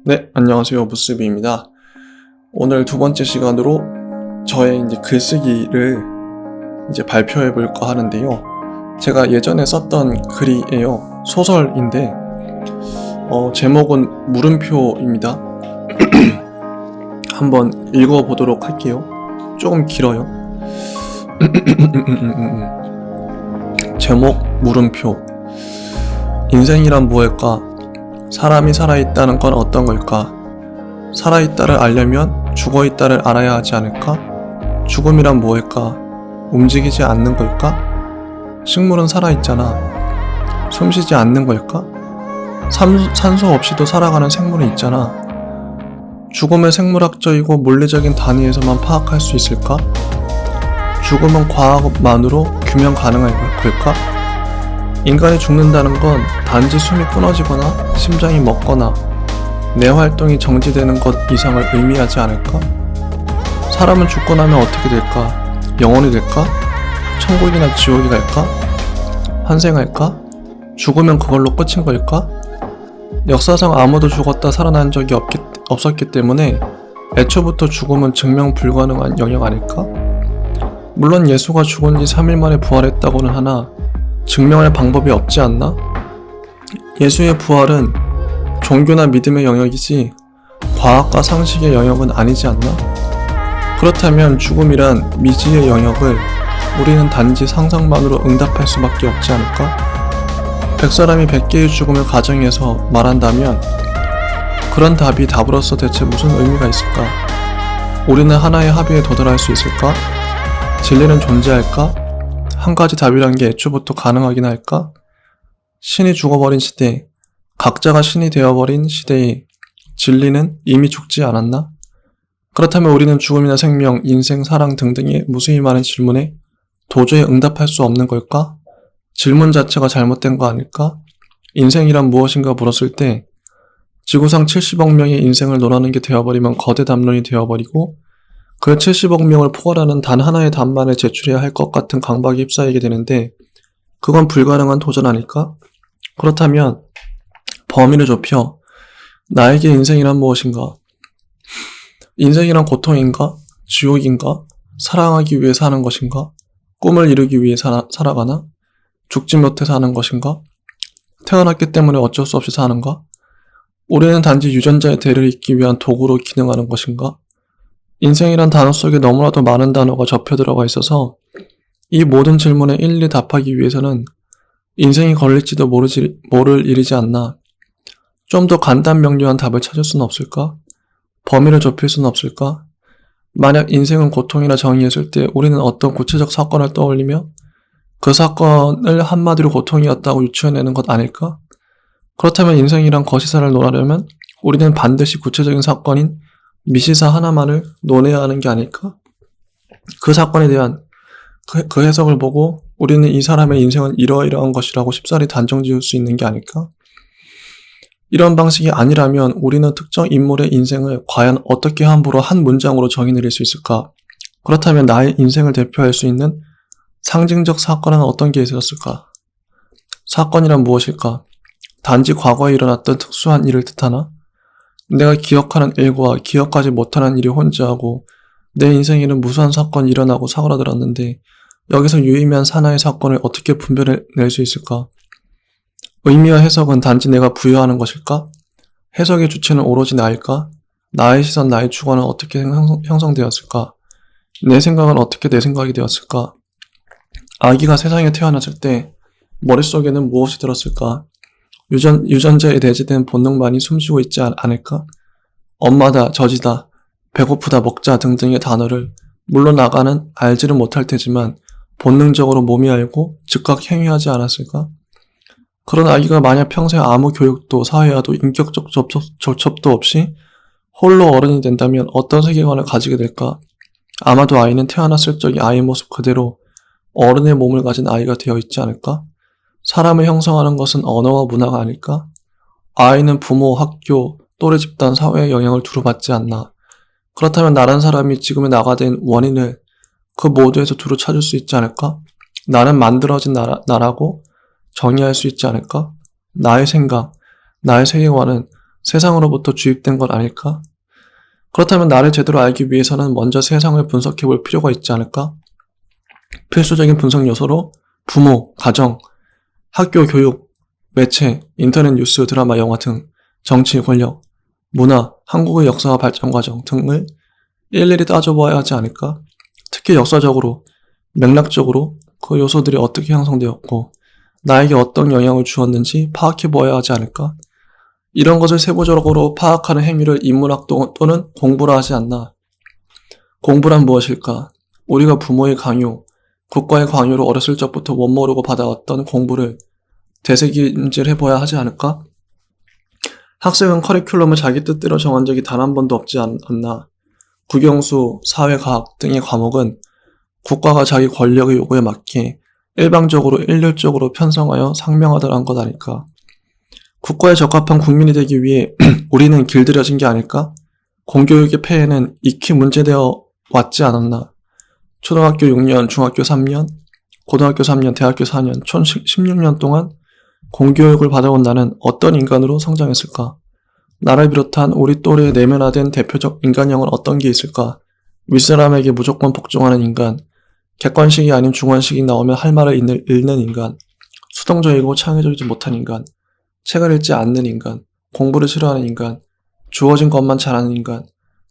네, 안녕하세요. 무스비입니다. 오늘 두 번째 시간으로 저의 글쓰기를 발표해 볼까 하는데요. 제가 예전에 썼던 글이에요. 소설인데, 제목은 물음표입니다. 한번 읽어보도록 할게요. 조금 길어요. 제목 물음표. 인생이란 무엇일까? 사람이 살아있다는 건 어떤 걸까? 살아있다를 알려면 죽어있다를 알아야 하지 않을까? 죽음이란 무엇일까? 움직이지 않는 걸까? 식물은 살아있잖아. 숨쉬지 않는 걸까? 산소 없이도 살아가는 생물이 있잖아. 죽음을 생물학적이고 물리적인 단위에서만 파악할 수 있을까? 죽음은 과학만으로 규명 가능할 걸까? 인간이 죽는다는 건 단지 숨이 끊어지거나 심장이 멎거나 뇌 활동이 정지되는 것 이상을 의미하지 않을까? 사람은 죽고 나면 어떻게 될까? 영혼이 될까? 천국이나 지옥이 갈까? 환생할까? 죽으면 그걸로 끝인 걸까? 역사상 아무도 죽었다 살아난 적이 없었기 때문에 애초부터 죽음은 증명 불가능한 영역 아닐까? 물론 예수가 죽은 지 3일 만에 부활했다고는 하나 증명할 방법이 없지 않나? 예수의 부활은 종교나 믿음의 영역이지 과학과 상식의 영역은 아니지 않나? 그렇다면 죽음이란 미지의 영역을 우리는 단지 상상만으로 응답할 수밖에 없지 않을까? 100사람이 100개의 죽음을 가정해서 말한다면 그런 답이 답으로서 대체 무슨 의미가 있을까? 우리는 하나의 합의에 도달할 수 있을까? 진리는 존재할까? 한 가지 답이란 게 애초부터 가능하긴 할까? 신이 죽어버린 시대, 각자가 신이 되어버린 시대에 진리는 이미 죽지 않았나? 그렇다면 우리는 죽음이나 생명, 인생, 사랑 등등의 무수히 많은 질문에 도저히 응답할 수 없는 걸까? 질문 자체가 잘못된 거 아닐까? 인생이란 무엇인가 물었을 때 지구상 70억 명의 인생을 논하는 게 되어버리면 거대 담론이 되어버리고 그 70억 명을 포괄하는 단 하나의 답만을 제출해야 할 것 같은 강박에 휩싸이게 되는데 그건 불가능한 도전 아닐까? 그렇다면 범위를 좁혀 나에게 인생이란 무엇인가? 인생이란 고통인가? 지옥인가? 사랑하기 위해 사는 것인가? 꿈을 이루기 위해 살아가나? 죽지 못해 사는 것인가? 태어났기 때문에 어쩔 수 없이 사는가? 우리는 단지 유전자의 대를 잇기 위한 도구로 기능하는 것인가? 인생이란 단어 속에 너무나도 많은 단어가 접혀 들어가 있어서 이 모든 질문에 일일이 답하기 위해서는 인생이 걸릴지도 모를 일이지 않나. 좀 더 간단 명료한 답을 찾을 수는 없을까? 범위를 좁힐 수는 없을까? 만약 인생은 고통이라 정의했을 때 우리는 어떤 구체적 사건을 떠올리며 그 사건을 한마디로 고통이었다고 유추해내는 것 아닐까? 그렇다면 인생이란 거시사를 논하려면 우리는 반드시 구체적인 사건인 미시사 하나만을 논해야 하는 게 아닐까? 그 사건에 대한 그 해석을 보고 우리는 이 사람의 인생은 이러이러한 것이라고 쉽사리 단정 지을 수 있는 게 아닐까? 이런 방식이 아니라면 우리는 특정 인물의 인생을 과연 어떻게 함부로 한 문장으로 정의 내릴 수 있을까? 그렇다면 나의 인생을 대표할 수 있는 상징적 사건은 어떤 게 있었을까? 사건이란 무엇일까? 단지 과거에 일어났던 특수한 일을 뜻하나? 내가 기억하는 일과 기억하지 못하는 일이 혼재하고 내 인생에는 무수한 사건이 일어나고 사그라들었는데 여기서 유의미한 하나의 사건을 어떻게 분별해낼 수 있을까? 의미와 해석은 단지 내가 부여하는 것일까? 해석의 주체는 오로지 나일까? 나의 시선, 나의 주관은 어떻게 형성되었을까? 내 생각은 어떻게 내 생각이 되었을까? 아기가 세상에 태어났을 때 머릿속에는 무엇이 들었을까? 유전자에 내재된 본능만이 숨쉬고 있지 않을까? 엄마다, 젖이다, 배고프다, 먹자 등등의 단어를 물론 나가는 알지는 못할 테지만 본능적으로 몸이 알고 즉각 행위하지 않았을까? 그런 아기가 만약 평생 아무 교육도 사회와도 인격적 접촉도 없이 홀로 어른이 된다면 어떤 세계관을 가지게 될까? 아마도 아이는 태어났을 적의 아이 모습 그대로 어른의 몸을 가진 아이가 되어 있지 않을까? 사람을 형성하는 것은 언어와 문화가 아닐까? 아이는 부모, 학교, 또래 집단, 사회의 영향을 두루 받지 않나? 그렇다면 나란 사람이 지금의 나가 된 원인을 그 모두에서 두루 찾을 수 있지 않을까? 나는 만들어진 나라고 정의할 수 있지 않을까? 나의 생각, 나의 세계관은 세상으로부터 주입된 것 아닐까? 그렇다면 나를 제대로 알기 위해서는 먼저 세상을 분석해 볼 필요가 있지 않을까? 필수적인 분석 요소로 부모, 가정, 학교, 교육, 매체, 인터넷 뉴스, 드라마, 영화 등 정치, 권력, 문화, 한국의 역사와 발전 과정 등을 일일이 따져보아야 하지 않을까? 특히 역사적으로, 맥락적으로 그 요소들이 어떻게 형성되었고 나에게 어떤 영향을 주었는지 파악해 보아야 하지 않을까? 이런 것을 세부적으로 파악하는 행위를 인문학 또는 공부라 하지 않나? 공부란 무엇일까? 우리가 부모의 강요, 국가의 강요로 어렸을 적부터 못 모르고 받아왔던 공부를 되새김질 해봐야 하지 않을까? 학생은 커리큘럼을 자기 뜻대로 정한 적이 단 한 번도 없지 않나? 국영수, 사회과학 등의 과목은 국가가 자기 권력의 요구에 맞게 일방적으로 일률적으로 편성하여 상명하더란 것 아닐까? 국가에 적합한 국민이 되기 위해 우리는 길들여진 게 아닐까? 공교육의 폐해는 익히 문제되어 왔지 않았나? 초등학교 6년, 중학교 3년, 고등학교 3년, 대학교 4년, 총 16년 동안 공교육을 받아온 나는 어떤 인간으로 성장했을까? 나를 비롯한 우리 또래에 내면화된 대표적 인간형은 어떤 게 있을까? 윗사람에게 무조건 복종하는 인간, 객관식이 아닌 중관식이 나오면 할 말을 읽는 인간, 수동적이고 창의적이지 못한 인간, 책을 읽지 않는 인간, 공부를 싫어하는 인간, 주어진 것만 잘하는 인간,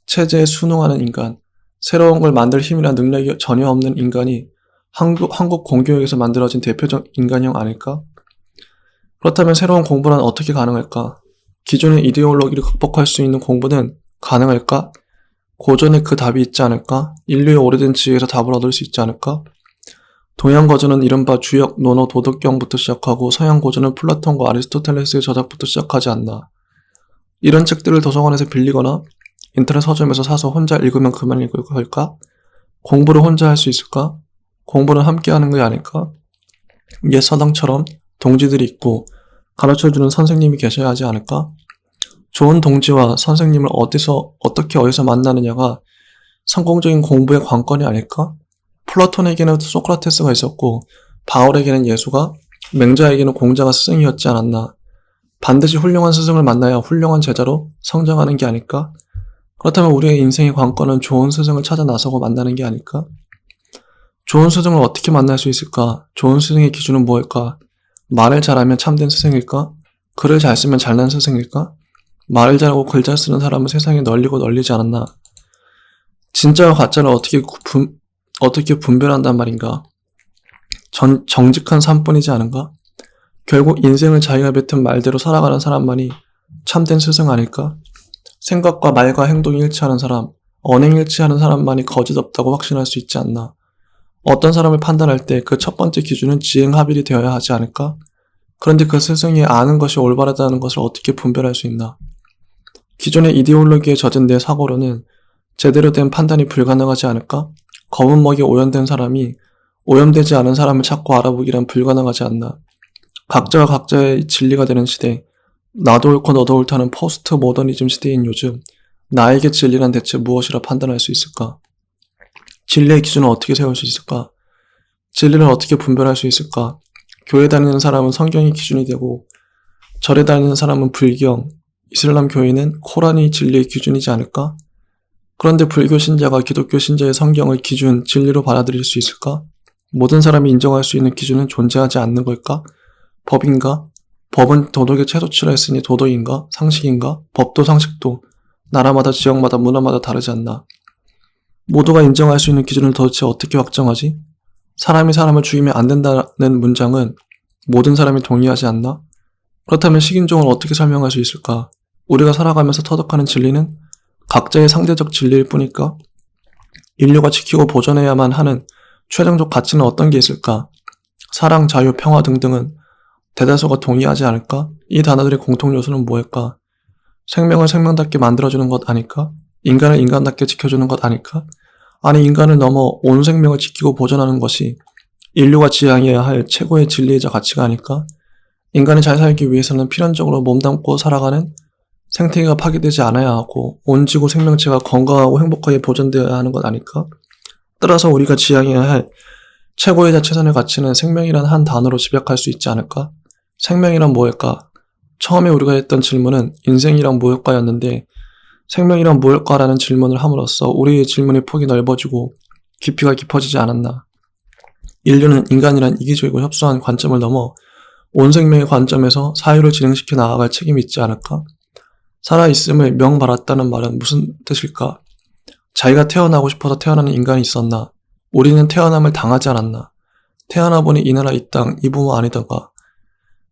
체제에 순응하는 인간, 새로운 걸 만들 힘이나 능력이 전혀 없는 인간이 한국 공교육에서 만들어진 대표적 인간형 아닐까? 그렇다면 새로운 공부란 어떻게 가능할까? 기존의 이데올로기를 극복할 수 있는 공부는 가능할까? 고전에 그 답이 있지 않을까? 인류의 오래된 지혜에서 답을 얻을 수 있지 않을까? 동양 고전은 이른바 주역, 논어, 도덕경부터 시작하고 서양 고전은 플라톤과 아리스토텔레스의 저작부터 시작하지 않나. 이런 책들을 도서관에서 빌리거나 인터넷 서점에서 사서 혼자 읽으면 그만 읽을 걸까? 공부를 혼자 할 수 있을까? 공부는 함께 하는 게 아닐까? 옛 서당처럼 동지들이 있고 가르쳐주는 선생님이 계셔야 하지 않을까? 좋은 동지와 선생님을 어떻게 어디서 만나느냐가 성공적인 공부의 관건이 아닐까? 플라톤에게는 소크라테스가 있었고 바울에게는 예수가, 맹자에게는 공자가 스승이었지 않았나? 반드시 훌륭한 스승을 만나야 훌륭한 제자로 성장하는 게 아닐까? 그렇다면 우리의 인생의 관건은 좋은 스승을 찾아 나서고 만나는 게 아닐까? 좋은 스승을 어떻게 만날 수 있을까? 좋은 스승의 기준은 무엇일까? 말을 잘하면 참된 스승일까? 글을 잘 쓰면 잘난 스승일까? 말을 잘하고 글 잘 쓰는 사람은 세상에 널리고 널리지 않았나? 진짜와 가짜를 어떻게 분별한단 말인가? 정직한 삶뿐이지 않은가? 결국 인생을 자기가 뱉은 말대로 살아가는 사람만이 참된 스승 아닐까? 생각과 말과 행동이 일치하는 사람, 언행이 일치하는 사람만이 거짓 없다고 확신할 수 있지 않나? 어떤 사람을 판단할 때 그 첫 번째 기준은 지행합일이 되어야 하지 않을까? 그런데 그 스승이 아는 것이 올바르다는 것을 어떻게 분별할 수 있나? 기존의 이데올로기에 젖은 내 사고로는 제대로 된 판단이 불가능하지 않을까? 검은 먹이 오염된 사람이 오염되지 않은 사람을 찾고 알아보기란 불가능하지 않나? 각자가 각자의 진리가 되는 시대, 나도 옳고 너도 옳다는 포스트 모더니즘 시대인 요즘 나에게 진리란 대체 무엇이라 판단할 수 있을까? 진리의 기준을 어떻게 세울 수 있을까? 진리를 어떻게 분별할 수 있을까? 교회 다니는 사람은 성경이 기준이 되고 절에 다니는 사람은 불경, 이슬람 교회는 코란이 진리의 기준이지 않을까? 그런데 불교 신자가 기독교 신자의 성경을 기준, 진리로 받아들일 수 있을까? 모든 사람이 인정할 수 있는 기준은 존재하지 않는 걸까? 법인가? 법은 도덕의 최소치라 했으니 도덕인가? 상식인가? 법도 상식도 나라마다 지역마다 문화마다 다르지 않나? 모두가 인정할 수 있는 기준을 도대체 어떻게 확정하지? 사람이 사람을 죽이면 안 된다는 문장은 모든 사람이 동의하지 않나? 그렇다면 식인종을 어떻게 설명할 수 있을까? 우리가 살아가면서 터득하는 진리는 각자의 상대적 진리일 뿐일까? 인류가 지키고 보존해야만 하는 최종적 가치는 어떤 게 있을까? 사랑, 자유, 평화 등등은 대다수가 동의하지 않을까? 이 단어들의 공통 요소는 무엇일까? 생명을 생명답게 만들어주는 것 아닐까? 인간을 인간답게 지켜주는 것 아닐까? 아니 인간을 넘어 온 생명을 지키고 보존하는 것이 인류가 지향해야 할 최고의 진리이자 가치가 아닐까? 인간이 잘 살기 위해서는 필연적으로 몸담고 살아가는 생태계가 파괴되지 않아야 하고 온 지구 생명체가 건강하고 행복하게 보존되어야 하는 것 아닐까? 따라서 우리가 지향해야 할 최고이자 최선의 가치는 생명이란 한 단어로 집약할 수 있지 않을까? 생명이란 뭐일까? 처음에 우리가 했던 질문은 인생이란 무엇일까였는데 생명이란 무엇일까라는 질문을 함으로써 우리의 질문의 폭이 넓어지고 깊이가 깊어지지 않았나. 인류는 인간이란 이기적이고 협소한 관점을 넘어 온 생명의 관점에서 사유를 진행시켜 나아갈 책임이 있지 않을까? 살아있음을 명받았다는 말은 무슨 뜻일까? 자기가 태어나고 싶어서 태어나는 인간이 있었나? 우리는 태어남을 당하지 않았나? 태어나 보니 이 나라 이 땅 이 부모 아니던가?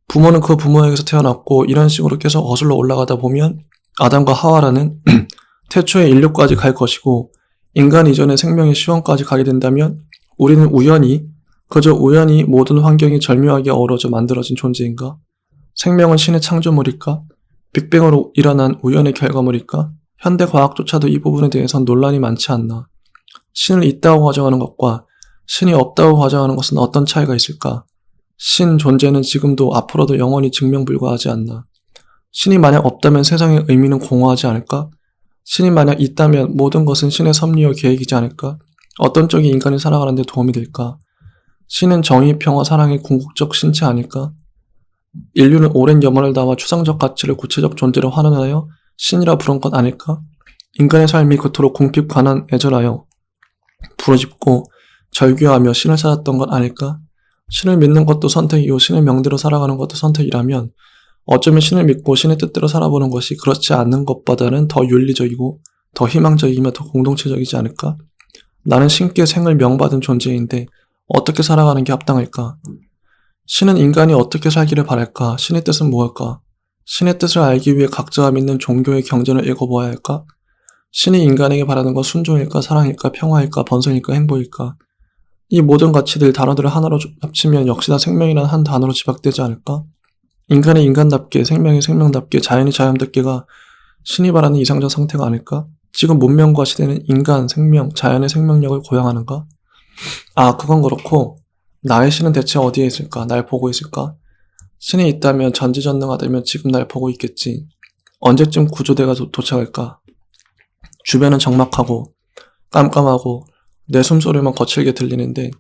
부모는 그 부모에게서 태어났고 이런 식으로 계속 거슬러 올라가다 보면 아담과 하와라는 태초의 인류까지 갈 것이고 인간 이전의 생명의 시원까지 가게 된다면 우리는 그저 우연히 모든 환경이 절묘하게 어우러져 만들어진 존재인가? 생명은 신의 창조물일까? 빅뱅으로 일어난 우연의 결과물일까? 현대 과학조차도 이 부분에 대해선 논란이 많지 않나? 신을 있다고 가정하는 것과 신이 없다고 가정하는 것은 어떤 차이가 있을까? 신 존재는 지금도 앞으로도 영원히 증명불가하지 않나? 신이 만약 없다면 세상의 의미는 공허하지 않을까? 신이 만약 있다면 모든 것은 신의 섭리와 계획이지 않을까? 어떤 쪽이 인간이 살아가는 데 도움이 될까? 신은 정의, 평화, 사랑의 궁극적 신체 아닐까? 인류는 오랜 염원을 담아 추상적 가치를 구체적 존재로 환원하여 신이라 부른 것 아닐까? 인간의 삶이 그토록 궁핍, 가난, 애절하여 부르짖고 절규하며 신을 찾았던 것 아닐까? 신을 믿는 것도 선택이고 신의 명대로 살아가는 것도 선택이라면 어쩌면 신을 믿고 신의 뜻대로 살아보는 것이 그렇지 않는 것보다는 더 윤리적이고 더 희망적이며 더 공동체적이지 않을까? 나는 신께 생을 명받은 존재인데 어떻게 살아가는 게 합당할까? 신은 인간이 어떻게 살기를 바랄까? 신의 뜻은 무엇일까? 신의 뜻을 알기 위해 각자가 믿는 종교의 경전을 읽어보아야 할까? 신이 인간에게 바라는 건 순종일까? 사랑일까? 평화일까? 번성일까? 행복일까? 이 모든 가치들 단어들을 하나로 합치면 역시나 생명이란 한 단어로 집약되지 않을까? 인간의 인간답게, 생명이 생명답게, 자연이 자연답게가 신이 바라는 이상적 상태가 아닐까? 지금 문명과 시대는 인간, 생명, 자연의 생명력을 고양하는가? 그건 그렇고 나의 신은 대체 어디에 있을까? 날 보고 있을까? 신이 있다면 전지전능하다면 지금 날 보고 있겠지. 언제쯤 구조대가 도착할까? 주변은 적막하고 깜깜하고 내 숨소리만 거칠게 들리는데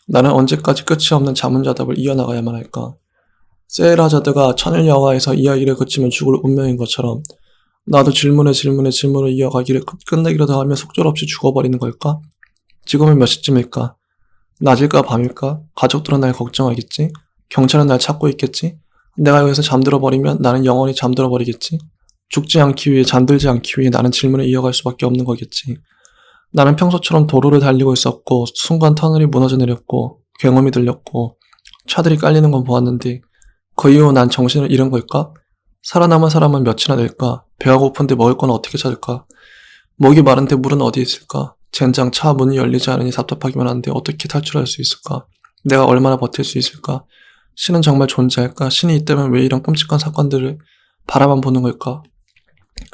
나는 언제까지 끝이 없는 자문자답을 이어나가야만 할까? 세헤라자드가 천일 여화에서 이야기를 그치면 죽을 운명인 것처럼 나도 질문을 이어가기를 끝내기라도 하며 속절없이 죽어버리는 걸까? 지금은 몇 시쯤일까? 낮일까 밤일까? 가족들은 날 걱정하겠지? 경찰은 날 찾고 있겠지? 내가 여기서 잠들어 버리면 나는 영원히 잠들어 버리겠지? 죽지 않기 위해 잠들지 않기 위해 나는 질문을 이어갈 수밖에 없는 거겠지. 나는 평소처럼 도로를 달리고 있었고 순간 터널이 무너져 내렸고 굉음이 들렸고 차들이 깔리는 건 보았는데 그 이후 난 정신을 잃은 걸까? 살아남은 사람은 몇이나 될까? 배가 고픈데 먹을 건 어떻게 찾을까? 목이 마른데 물은 어디 있을까? 젠장 차 문이 열리지 않으니 답답하기만 한데 어떻게 탈출할 수 있을까? 내가 얼마나 버틸 수 있을까? 신은 정말 존재할까? 신이 있다면 왜 이런 끔찍한 사건들을 바라만 보는 걸까?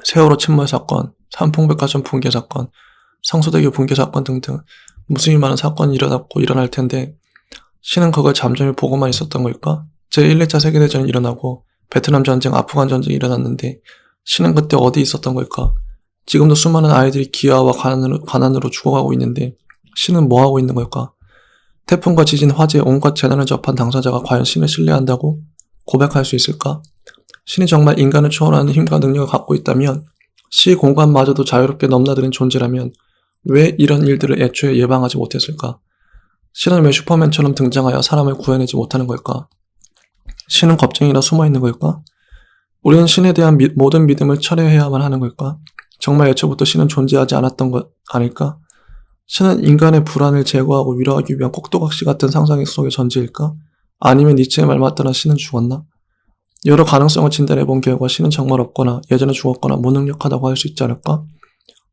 세월호 침몰 사건, 삼풍백화점 붕괴 사건, 성수대교 붕괴 사건 등등 무수히 많은 사건이 일어날 텐데 신은 그걸 잠잠히 보고만 있었던 걸까? 제1, 2차 세계대전이 일어나고 베트남 전쟁, 아프간 전쟁이 일어났는데 신은 그때 어디 있었던 걸까? 지금도 수많은 아이들이 기아와 가난으로 죽어가고 있는데 신은 뭐하고 있는 걸까? 태풍과 지진, 화재, 온갖 재난을 접한 당사자가 과연 신을 신뢰한다고 고백할 수 있을까? 신이 정말 인간을 초월하는 힘과 능력을 갖고 있다면 시 공간마저도 자유롭게 넘나드는 존재라면 왜 이런 일들을 애초에 예방하지 못했을까? 신은 왜 슈퍼맨처럼 등장하여 사람을 구해내지 못하는 걸까? 신은 겁쟁이라 숨어있는 걸까? 우리는 신에 대한 모든 믿음을 철회해야만 하는 걸까? 정말 애초부터 신은 존재하지 않았던 것 아닐까? 신은 인간의 불안을 제거하고 위로하기 위한 꼭두각시 같은 상상 속의 존재일까? 아니면 니체의 말 맞다나 신은 죽었나? 여러 가능성을 진단해본 결과 신은 정말 없거나 예전에 죽었거나 무능력하다고 할 수 있지 않을까?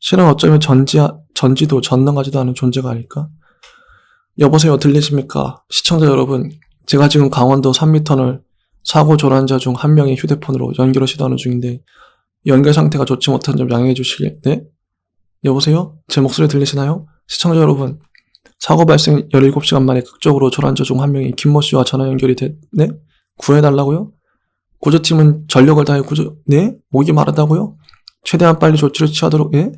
신은 어쩌면 전지도 전능하지도 않은 존재가 아닐까? 여보세요, 들리십니까? 시청자 여러분, 제가 지금 강원도 산미터널 사고 조난자 중 한 명의 휴대폰으로 연결을 시도하는 중인데 연결 상태가 좋지 못한 점 양해해 주시길. 네? 여보세요? 제 목소리 들리시나요? 시청자 여러분, 사고 발생 17시간 만에 극적으로 조난자 중 한 명이 김모 씨와 전화 연결이 네? 구해달라고요? 구조팀은 전력을 다해 네? 목이 마르다고요? 최대한 빨리 조치를 취하도록. 예?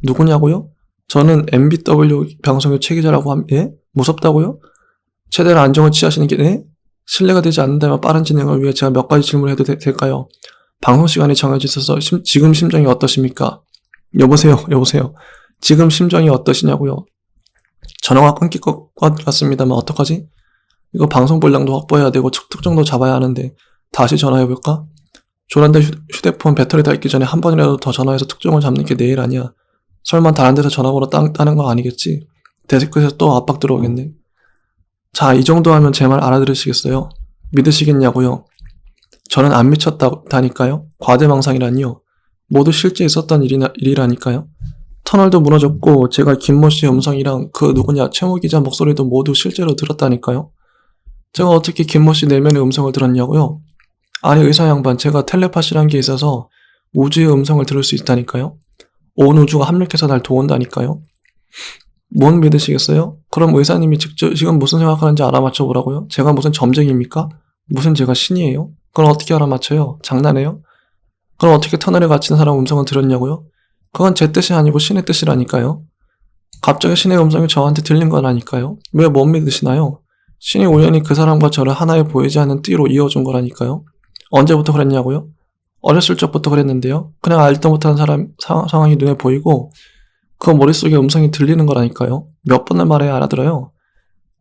누구냐고요? 저는 MBW 방송의 최 기자라고 예? 무섭다고요? 최대한 안정을 취하시는 게 네? 신뢰가 되지 않는다면 빠른 진행을 위해 제가 몇 가지 질문을 해도 될까요? 방송 시간이 정해져 있어서 지금 심정이 어떠십니까? 여보세요. 지금 심정이 어떠시냐고요? 전화가 끊길 것 같습니다만 어떡하지? 이거 방송 분량도 확보해야 되고 특정도 잡아야 하는데 다시 전화해볼까? 조란데 휴대폰 배터리 닳기 전에 한 번이라도 더 전화해서 특종을 잡는 게 내일 아니야. 설마 다른 데서 전화번호 따는 거 아니겠지? 데스크에서 또 압박 들어오겠네. 자, 이 정도 하면 제 말 알아들으시겠어요? 믿으시겠냐고요? 저는 안 미쳤다니까요? 과대망상이라니요? 모두 실제 있었던 일이라니까요? 터널도 무너졌고 제가 김모 씨의 음성이랑 그 누구냐 최모 기자 목소리도 모두 실제로 들었다니까요? 제가 어떻게 김모 씨 내면의 음성을 들었냐고요? 아니 의사 양반, 제가 텔레파시란 게 있어서 우주의 음성을 들을 수 있다니까요? 온 우주가 합력해서 날 도운다니까요? 못 믿으시겠어요? 그럼 의사님이 직접 지금 무슨 생각하는지 알아맞혀 보라고요? 제가 무슨 점쟁입니까? 무슨 제가 신이에요? 그걸 어떻게 알아맞혀요? 장난해요? 그럼 어떻게 터널에 갇힌 사람 음성을 들었냐고요? 그건 제 뜻이 아니고 신의 뜻이라니까요? 갑자기 신의 음성이 저한테 들린 거라니까요? 왜 못 믿으시나요? 신이 우연히 그 사람과 저를 하나에 보이지 않는 띠로 이어준 거라니까요? 언제부터 그랬냐고요? 어렸을 적부터 그랬는데요. 그냥 알도 못하는 상황이 눈에 보이고 그 머릿속에 음성이 들리는 거라니까요. 몇 번을 말해야 알아들어요.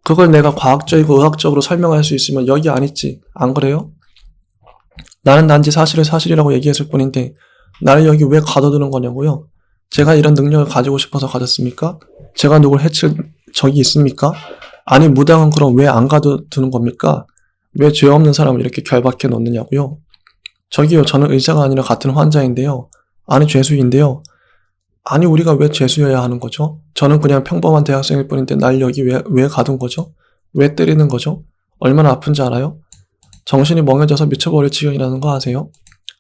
그걸 내가 과학적이고 의학적으로 설명할 수 있으면 여기 안 있지. 안 그래요? 나는 단지 사실을 사실이라고 얘기했을 뿐인데 나를 여기 왜 가둬두는 거냐고요? 제가 이런 능력을 가지고 싶어서 가졌습니까? 제가 누굴 해칠 적이 있습니까? 아니 무당은 그럼 왜 안 가둬두는 겁니까? 왜 죄 없는 사람을 이렇게 결박해 놓느냐고요? 저기요, 저는 의사가 아니라 같은 환자인데요. 아니 죄수인데요. 아니 우리가 왜 죄수여야 하는 거죠? 저는 그냥 평범한 대학생일 뿐인데 날 여기 왜 가둔 거죠? 왜 때리는 거죠? 얼마나 아픈지 알아요? 정신이 멍해져서 미쳐버릴 지경이라는 거 아세요?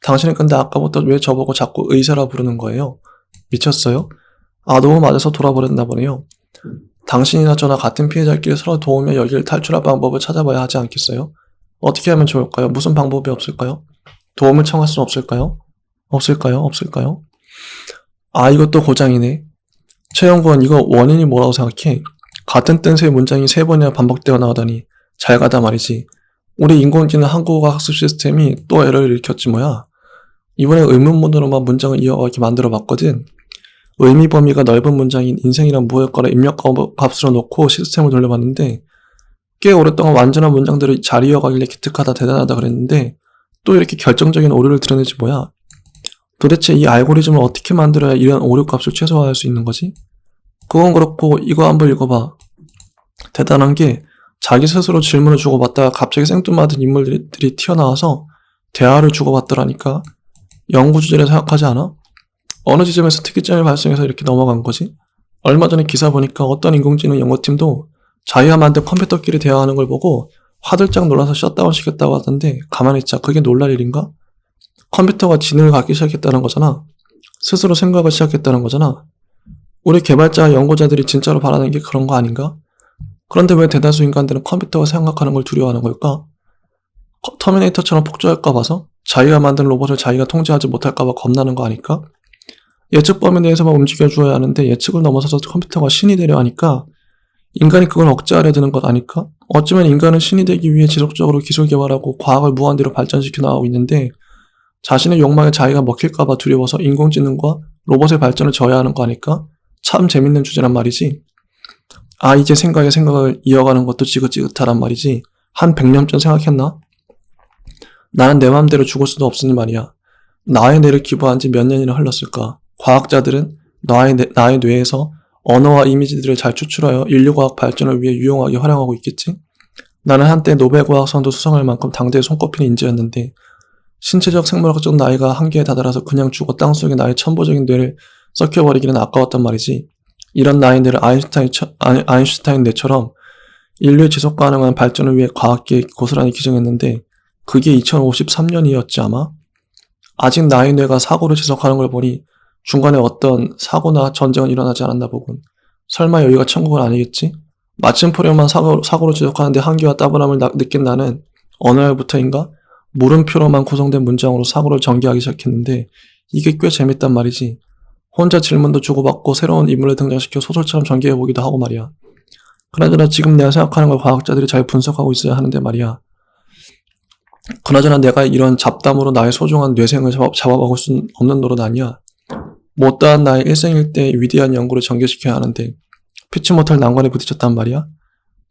당신은 근데 아까부터 왜 저보고 자꾸 의사라 부르는 거예요? 미쳤어요? 아, 너무 맞아서 돌아버렸나 보네요. 당신이나 저나 같은 피해자끼리 서로 도우며 여기를 탈출할 방법을 찾아봐야 하지 않겠어요? 어떻게 하면 좋을까요? 무슨 방법이 없을까요? 도움을 청할 수는 없을까요? 없을까요? 아, 이것도 고장이네. 최영구원, 이거 원인이 뭐라고 생각해? 같은 뜬새의 문장이 3번이나 반복되어 나오다니 잘 가다 말이지. 우리 인공지능 한국어 학습 시스템이 또 에러를 일으켰지 뭐야. 이번에 의문문으로만 문장을 이어가게 만들어 봤거든. 의미 범위가 넓은 문장인 인생이란 무엇일까를 입력값으로 놓고 시스템을 돌려봤는데 꽤 오랫동안 완전한 문장들을 잘 이어가길래 기특하다 대단하다 그랬는데 또 이렇게 결정적인 오류를 드러내지 뭐야. 도대체 이 알고리즘을 어떻게 만들어야 이런 오류값을 최소화할 수 있는 거지? 그건 그렇고 이거 한번 읽어봐. 대단한 게 자기 스스로 질문을 주고받다가 갑자기 생뚱맞은 인물들이 튀어나와서 대화를 주고받더라니까. 연구 주제를 생각하지 않아? 어느 지점에서 특이점이 발생해서 이렇게 넘어간 거지? 얼마 전에 기사 보니까 어떤 인공지능 연구팀도 자기가 만든 컴퓨터끼리 대화하는 걸 보고 화들짝 놀라서 셧다운 시켰다고 하던데 가만히 있자. 그게 놀랄 일인가? 컴퓨터가 지능을 갖기 시작했다는 거잖아. 스스로 생각을 시작했다는 거잖아. 우리 개발자와 연구자들이 진짜로 바라는 게 그런 거 아닌가? 그런데 왜 대다수 인간들은 컴퓨터가 생각하는 걸 두려워하는 걸까? 터미네이터처럼 폭주할까 봐서? 자기가 만든 로봇을 자기가 통제하지 못할까 봐 겁나는 거 아닐까? 예측 범위 내에서만 움직여주어야 하는데 예측을 넘어서서 컴퓨터가 신이 되려 하니까 인간이 그걸 억제하려 드는 것 아닐까? 어쩌면 인간은 신이 되기 위해 지속적으로 기술 개발하고 과학을 무한대로 발전시켜 나가고 있는데 자신의 욕망에 자기가 먹힐까봐 두려워서 인공지능과 로봇의 발전을 저해하는 거 아닐까? 참 재밌는 주제란 말이지. 아, 이제 생각을 이어가는 것도 지긋지긋하단 말이지. 한 100년 전 생각했나? 나는 내 맘대로 죽을 수도 없으니 말이야. 나의 뇌를 기부한 지 몇 년이나 흘렀을까? 과학자들은 나의 뇌에서 언어와 이미지들을 잘 추출하여 인류과학 발전을 위해 유용하게 활용하고 있겠지? 나는 한때 노벨과학상도 수상할 만큼 당대에 손꼽히는 인재였는데 신체적 생물학적 나이가 한계에 다다라서 그냥 죽어 땅속에 나의 천부적인 뇌를 썩혀버리기는 아까웠단 말이지. 이런 나의 뇌를 아인슈타인 뇌처럼 인류의 지속 가능한 발전을 위해 과학계에 고스란히 기증했는데 그게 2053년이었지 아마? 아직 나의 뇌가 사고를 지속하는 걸 보니 중간에 어떤 사고나 전쟁은 일어나지 않았나 보군. 설마 여기가 천국은 아니겠지? 마침표로만 사고를 지속하는데 한계와 따분함을 느낀 나는 어느 날부터인가 물음표로만 구성된 문장으로 사고를 전개하기 시작했는데 이게 꽤 재밌단 말이지. 혼자 질문도 주고받고 새로운 인물을 등장시켜 소설처럼 전개해보기도 하고 말이야. 그나저나 지금 내가 생각하는 걸 과학자들이 잘 분석하고 있어야 하는데 말이야. 그나저나 내가 이런 잡담으로 나의 소중한 뇌생을 잡아먹을 수는 없는 노릇 아니야. 못다한 나의 일생일대의 위대한 연구를 전개시켜야 하는데 피치 못할 난관에 부딪혔단 말이야.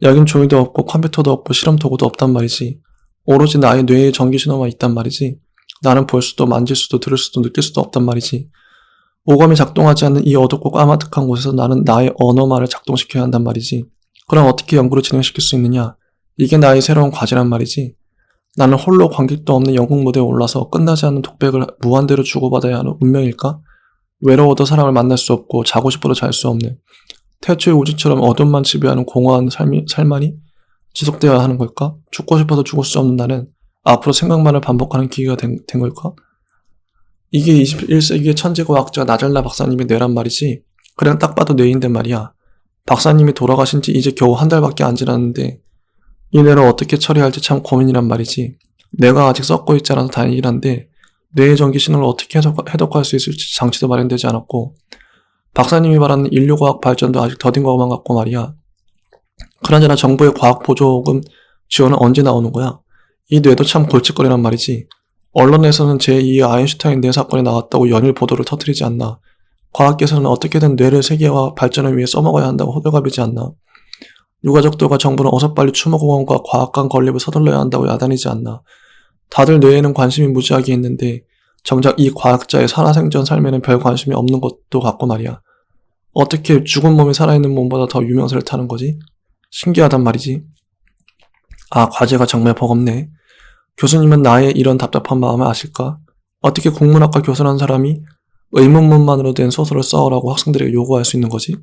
여긴 종이도 없고 컴퓨터도 없고 실험 도구도 없단 말이지. 오로지 나의 뇌의 전기신호만 있단 말이지. 나는 볼 수도 만질 수도 들을 수도 느낄 수도 없단 말이지. 오감이 작동하지 않는 이 어둡고 까마득한 곳에서 나는 나의 언어만을 작동시켜야 한단 말이지. 그럼 어떻게 연구를 진행시킬 수 있느냐? 이게 나의 새로운 과제란 말이지. 나는 홀로 관객도 없는 연극 무대에 올라서 끝나지 않는 독백을 무한대로 주고받아야 하는 운명일까? 외로워도 사람을 만날 수 없고 자고 싶어도 잘 수 없는 태초의 우주처럼 어둠만 지배하는 공허한 삶만이 지속되어야 하는 걸까? 죽고 싶어도 죽을 수 없는 나는 앞으로 생각만을 반복하는 기회가 된 걸까? 이게 21세기의 천재과학자 나젤라 박사님의 뇌란 말이지. 그냥 딱 봐도 뇌인데 말이야. 박사님이 돌아가신 지 이제 겨우 한 달밖에 안 지났는데 이 뇌를 어떻게 처리할지 참 고민이란 말이지. 뇌가 아직 썩고 있지 않아서 다행이긴 한데 뇌의 전기 신호를 어떻게 해독할 수 있을지 장치도 마련되지 않았고 박사님이 말하는 인류과학 발전도 아직 더딘 것만 같고 말이야. 그나저나 정부의 과학 보조금 지원은 언제 나오는 거야? 이 뇌도 참 골칫거리란 말이지. 언론에서는 제2의 아인슈타인 뇌 사건이 나왔다고 연일 보도를 터뜨리지 않나. 과학계에서는 어떻게든 뇌를 세계화 발전을 위해 써먹어야 한다고 호들갑이지 않나. 유가족들과 정부는 어서 빨리 추모공원과 과학관 건립을 서둘러야 한다고 야단이지 않나. 다들 뇌에는 관심이 무지하게 있는데 정작 이 과학자의 살아생전 삶에는 별 관심이 없는 것도 같고 말이야. 어떻게 죽은 몸이 살아있는 몸보다 더 유명세를 타는 거지? 신기하단 말이지. 아, 과제가 정말 버겁네. 교수님은 나의 이런 답답한 마음을 아실까? 어떻게 국문학과 교수라는 사람이 의문문만으로 된 소설을 써오라고 학생들에게 요구할 수 있는 거지?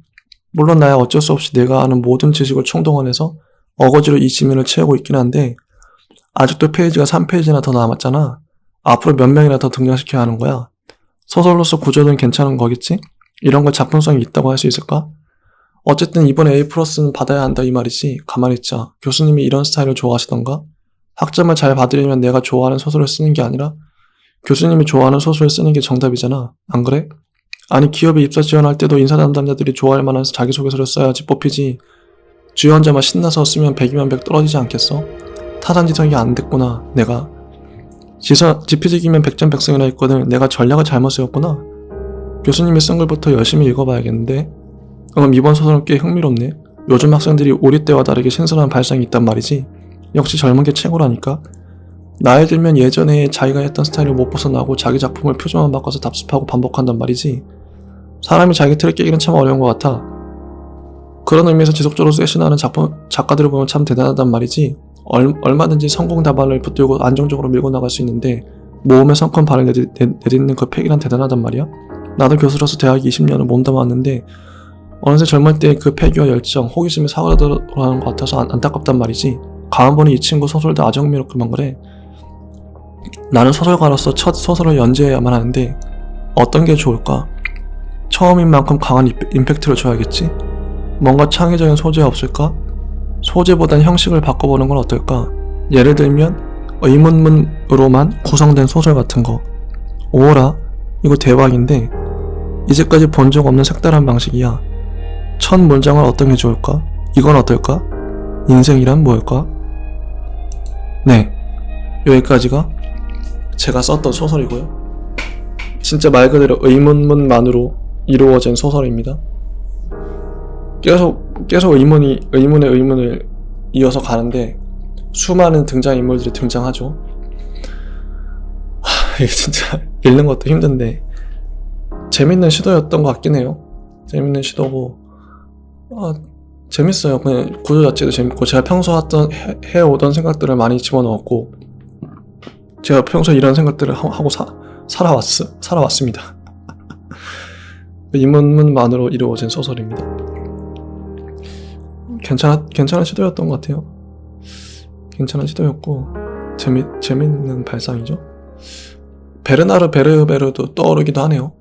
물론 나야 어쩔 수 없이 내가 아는 모든 지식을 총동원해서 어거지로 이 지면을 채우고 있긴 한데 아직도 페이지가 3페이지나 더 남았잖아. 앞으로 몇 명이나 더 등장시켜야 하는 거야. 소설로서 구조는 괜찮은 거겠지? 이런 걸 작품성이 있다고 할 수 있을까? 어쨌든 이번에 A+는 받아야 한다 이 말이지. 가만히 있자. 교수님이 이런 스타일을 좋아하시던가? 학점을 잘 받으려면 내가 좋아하는 소설을 쓰는 게 아니라 교수님이 좋아하는 소설을 쓰는 게 정답이잖아. 안 그래? 아니 기업에 입사 지원할 때도 인사 담당자들이 좋아할 만한 자기소개서를 써야지 뽑히지. 지원자만 신나서 쓰면 100이면 100 떨어지지 않겠어? 타산지석이 안 됐구나 내가. 지피지기면 100점 100승이나 했거든. 내가 전략을 잘못 세웠구나. 교수님이 쓴 글부터 열심히 읽어봐야겠는데. 그럼 이번 소설은 꽤 흥미롭네. 요즘 학생들이 우리 때와 다르게 신선한 발상이 있단 말이지. 역시 젊은 게 최고라니까. 나이 들면 예전에 자기가 했던 스타일을 못 벗어나고 자기 작품을 표정만 바꿔서 답습하고 반복한단 말이지. 사람이 자기 틀을 깨기는 참 어려운 것 같아. 그런 의미에서 지속적으로 쇄신하는 작가들을 보면 참 대단하단 말이지. 얼마든지 성공 답안을 붙들고 안정적으로 밀고 나갈 수 있는데 모험에 성큼 발을 내딛는 그 패기란 대단하단 말이야. 나도 교수로서 대학 20년을 몸담았는데 어느새 젊을 때 그 패기와 열정, 호기심이 사그라들어가는 것 같아서 안타깝단 말이지. 가만 보니 이 친구 소설도 아주 흥미롭구만 그래. 나는 소설가로서 첫 소설을 연재해야만 하는데 어떤 게 좋을까? 처음인 만큼 강한 임팩트를 줘야겠지? 뭔가 창의적인 소재가 없을까? 소재보단 형식을 바꿔보는 건 어떨까? 예를 들면 의문문으로만 구성된 소설 같은 거. 오라, 이거 대박인데 이제까지 본 적 없는 색다른 방식이야. 첫 문장을 어떤 게 좋을까? 이건 어떨까? 인생이란 뭘까? 네, 여기까지가 제가 썼던 소설이고요. 진짜 말 그대로 의문문만으로 이루어진 소설입니다. 계속 의문에 의문을 이어서 가는데 수많은 등장인물들이 등장하죠. 이게 진짜 읽는 것도 힘든데 재밌는 시도였던 것 같긴 해요. 재밌는 시도고 재밌어요. 그냥 구조 자체도 재밌고 제가 평소 해오던 생각들을 많이 집어넣었고 제가 평소에 이런 생각들을 하고 살아왔습니다. 인문문만으로 이루어진 소설입니다. 괜찮은 시도였던 것 같아요. 괜찮은 시도였고 재밌는 발상이죠. 베르나르 베르베르도 떠오르기도 하네요.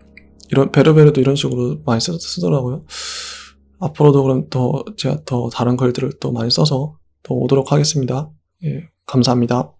베르베르도 이런 식으로 많이 쓰더라고요. 앞으로도 그럼 제가 더 다른 글들을 또 많이 써서 또 오도록 하겠습니다. 예, 감사합니다.